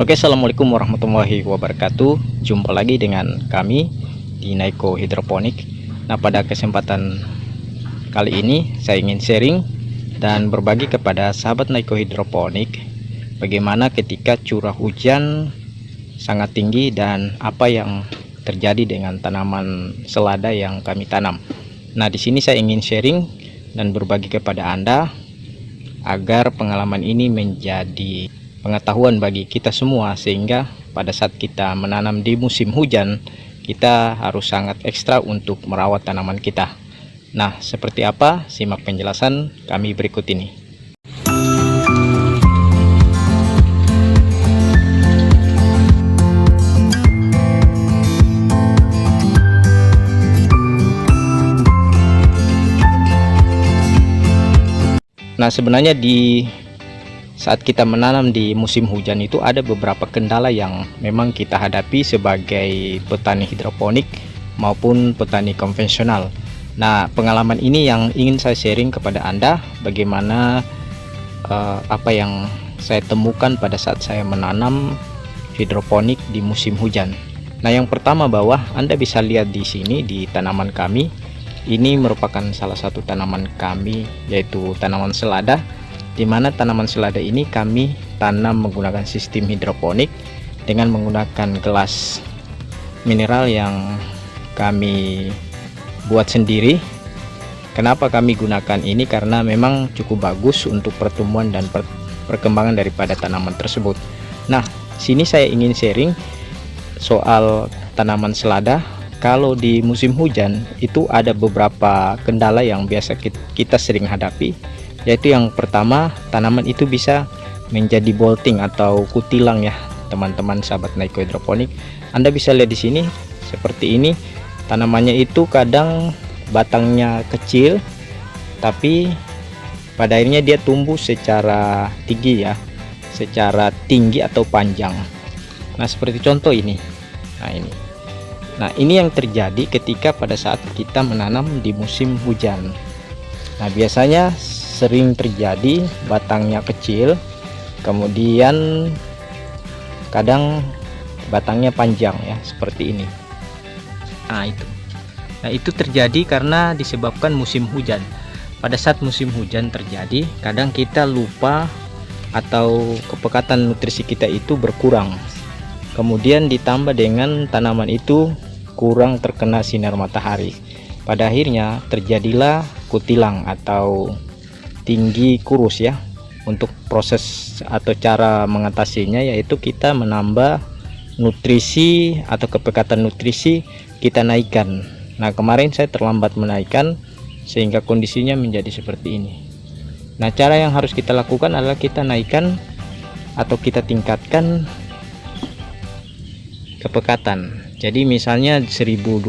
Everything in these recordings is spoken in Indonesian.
Oke, assalamualaikum warahmatullahi wabarakatuh. Jumpa lagi dengan kami di Naiko Hidroponik. Nah, pada kesempatan kali ini saya ingin sharing dan berbagi kepada sahabat Naiko Hidroponik bagaimana ketika curah hujan sangat tinggi dan apa yang terjadi dengan tanaman selada yang kami tanam. Nah, di sini saya ingin sharing dan berbagi kepada Anda agar pengalaman ini menjadi pengetahuan bagi kita semua, sehingga pada saat kita menanam di musim hujan kita harus sangat ekstra untuk merawat tanaman kita. Nah, seperti apa? Simak penjelasan kami berikut ini. Nah, sebenarnya di saat kita menanam di musim hujan itu ada beberapa kendala yang memang kita hadapi sebagai petani hidroponik maupun petani konvensional. Nah, pengalaman ini yang ingin saya sharing kepada Anda, bagaimana apa yang saya temukan pada saat saya menanam hidroponik di musim hujan. Nah, yang pertama bahwa Anda bisa lihat di sini di tanaman kami, ini merupakan salah satu tanaman kami, yaitu tanaman selada, di mana tanaman selada ini kami tanam menggunakan sistem hidroponik dengan menggunakan gelas mineral yang kami buat sendiri. Kenapa kami gunakan ini? Karena memang cukup bagus untuk pertumbuhan dan perkembangan daripada tanaman tersebut. Nah, sini saya ingin sharing soal tanaman selada. Kalau di musim hujan itu ada beberapa kendala yang biasa kita sering hadapi, yaitu yang pertama, tanaman itu bisa menjadi bolting atau kutilang ya teman-teman sahabat Naiko Hidroponik. Anda bisa lihat di sini seperti ini, tanamannya itu kadang batangnya kecil tapi pada akhirnya dia tumbuh secara tinggi ya, secara tinggi atau panjang. Nah, seperti contoh ini. Nah, ini yang terjadi ketika pada saat kita menanam di musim hujan. Nah, biasanya sering terjadi batangnya kecil, kemudian kadang batangnya panjang ya, seperti ini. Nah, itu terjadi karena disebabkan musim hujan. Pada saat musim hujan terjadi, kadang kita lupa atau kepekatan nutrisi kita itu berkurang. Kemudian ditambah dengan tanaman itu kurang terkena sinar matahari. Pada akhirnya terjadilah kutilang atau tinggi kurus ya. Untuk proses atau cara mengatasinya yaitu kita menambah nutrisi atau kepekatan nutrisi, kita naikkan. Nah, kemarin saya terlambat menaikkan sehingga kondisinya menjadi seperti ini. Nah, cara yang harus kita lakukan adalah kita naikkan atau kita tingkatkan kepekatan. Jadi misalnya 1200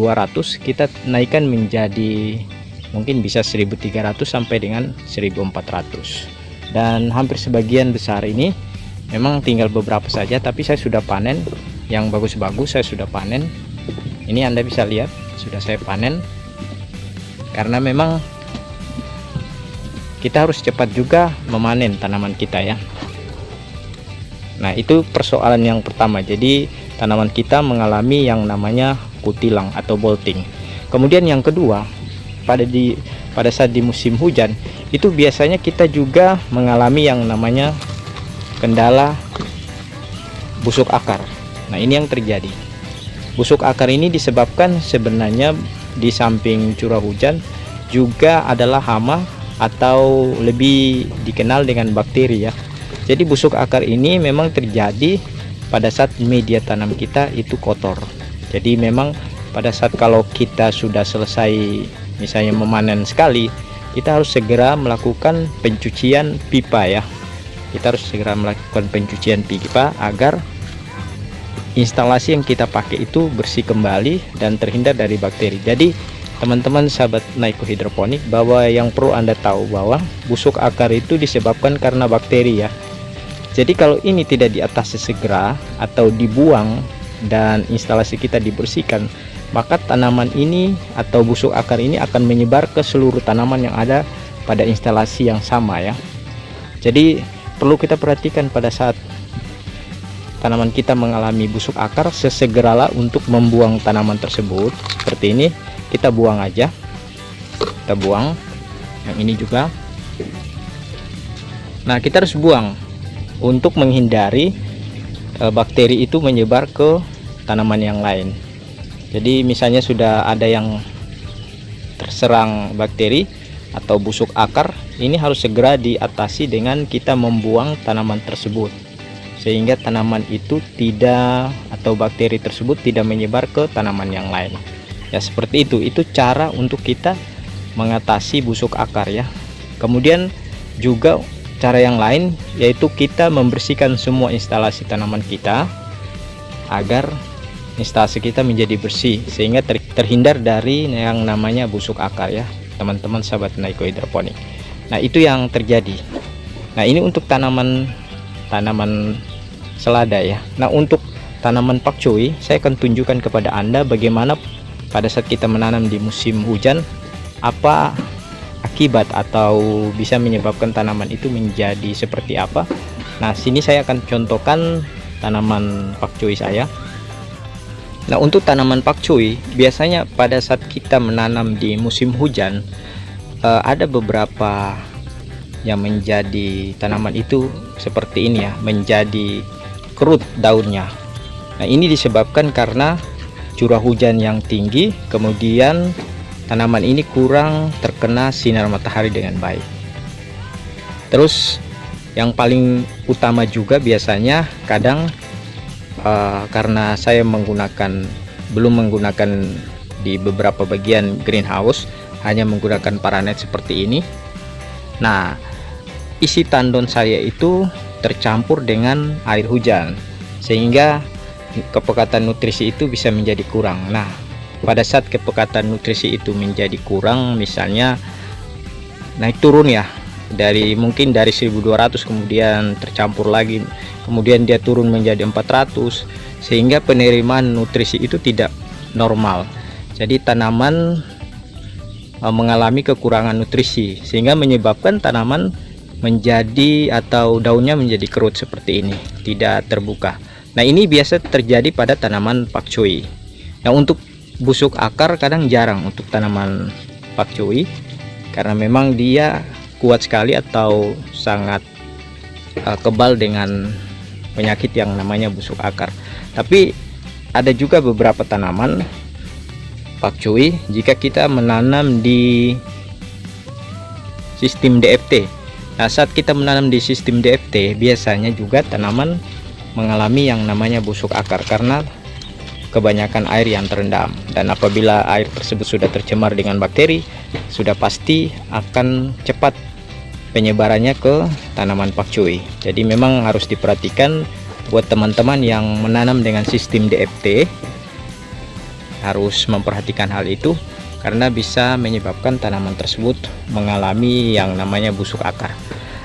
kita naikkan menjadi mungkin bisa 1300 sampai dengan 1400. Dan hampir sebagian besar ini memang tinggal beberapa saja, tapi saya sudah panen yang bagus-bagus, saya sudah panen. Ini Anda bisa lihat sudah saya panen, karena memang kita harus cepat juga memanen tanaman kita ya. Nah, itu persoalan yang pertama. Jadi tanaman kita mengalami yang namanya kutilang atau bolting. Kemudian yang kedua, pada saat di musim hujan itu biasanya kita juga mengalami yang namanya kendala busuk akar. Nah, ini yang terjadi. Busuk akar ini disebabkan sebenarnya di samping curah hujan juga adalah hama atau lebih dikenal dengan bakteri ya. Jadi busuk akar ini memang terjadi pada saat media tanam kita itu kotor. Jadi memang pada saat kalau kita sudah selesai misalnya memanen sekali, kita harus segera melakukan pencucian pipa ya. Kita harus segera melakukan pencucian pipa agar instalasi yang kita pakai itu bersih kembali dan terhindar dari bakteri. Jadi teman-teman sahabat Naiko Hidroponik, bahwa yang perlu Anda tahu bahwa busuk akar itu disebabkan karena bakteri ya. Jadi kalau ini tidak diatasi segera atau dibuang dan instalasi kita dibersihkan, maka tanaman ini atau busuk akar ini akan menyebar ke seluruh tanaman yang ada pada instalasi yang sama ya. Jadi perlu kita perhatikan pada saat tanaman kita mengalami busuk akar, sesegeralah untuk membuang tanaman tersebut. Seperti ini, kita buang aja, kita buang yang ini juga. Nah, kita harus buang untuk menghindari bakteri itu menyebar ke tanaman yang lain. Jadi misalnya sudah ada yang terserang bakteri atau busuk akar, ini harus segera diatasi dengan kita membuang tanaman tersebut, sehingga tanaman itu tidak, atau bakteri tersebut tidak menyebar ke tanaman yang lain. Ya seperti itu cara untuk kita mengatasi busuk akar ya. Kemudian juga cara yang lain, yaitu kita membersihkan semua instalasi tanaman kita agar instalasi kita menjadi bersih, sehingga terhindar dari yang namanya busuk akar ya teman-teman sahabat Naiko Hidroponik. Nah itu yang terjadi. Nah ini untuk tanaman selada ya. Nah untuk tanaman pakcoy, saya akan tunjukkan kepada Anda bagaimana pada saat kita menanam di musim hujan, apa akibat atau bisa menyebabkan tanaman itu menjadi seperti apa. Nah sini saya akan contohkan tanaman pakcoy saya. Nah untuk tanaman pakcoy, biasanya pada saat kita menanam di musim hujan, ada beberapa yang menjadi tanaman itu seperti ini ya, menjadi kerut daunnya. Nah ini disebabkan karena curah hujan yang tinggi, kemudian tanaman ini kurang terkena sinar matahari dengan baik. Terus yang paling utama juga biasanya kadang karena saya belum menggunakan di beberapa bagian greenhouse, hanya menggunakan paranet seperti ini. Nah isi tandon saya itu tercampur dengan air hujan, sehingga kepekatan nutrisi itu bisa menjadi kurang. Nah pada saat kepekatan nutrisi itu menjadi kurang, misalnya naik turun ya, mungkin dari 1200 kemudian tercampur lagi, kemudian dia turun menjadi 400, sehingga penerimaan nutrisi itu tidak normal. Jadi tanaman mengalami kekurangan nutrisi, sehingga menyebabkan tanaman menjadi atau daunnya menjadi kerut seperti ini, tidak terbuka. Nah ini biasa terjadi pada tanaman pakcoy. Nah untuk busuk akar kadang jarang untuk tanaman pakcoy, karena memang dia kuat sekali atau sangat kebal dengan penyakit yang namanya busuk akar. Tapi ada juga beberapa tanaman pakcoy, jika kita menanam di sistem DFT. Nah saat kita menanam di sistem DFT, biasanya juga tanaman mengalami yang namanya busuk akar karena kebanyakan air yang terendam, dan apabila air tersebut sudah tercemar dengan bakteri, sudah pasti akan cepat penyebarannya ke tanaman pakcoy. Jadi memang harus diperhatikan buat teman-teman yang menanam dengan sistem DFT, harus memperhatikan hal itu karena bisa menyebabkan tanaman tersebut mengalami yang namanya busuk akar.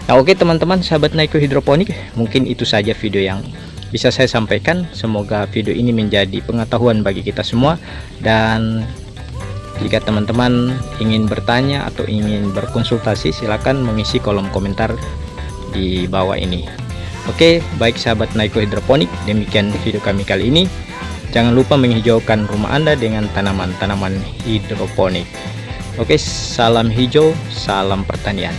Nah oke teman-teman sahabat Naiko Hidroponik, mungkin itu saja video yang bisa saya sampaikan. Semoga video ini menjadi pengetahuan bagi kita semua, dan jika teman-teman ingin bertanya atau ingin berkonsultasi, silakan mengisi kolom komentar di bawah ini. Oke, baik sahabat Naiko Hidroponik, demikian video kami kali ini. Jangan lupa menghijaukan rumah Anda dengan tanaman-tanaman hidroponik. Oke, salam hijau, salam pertanian.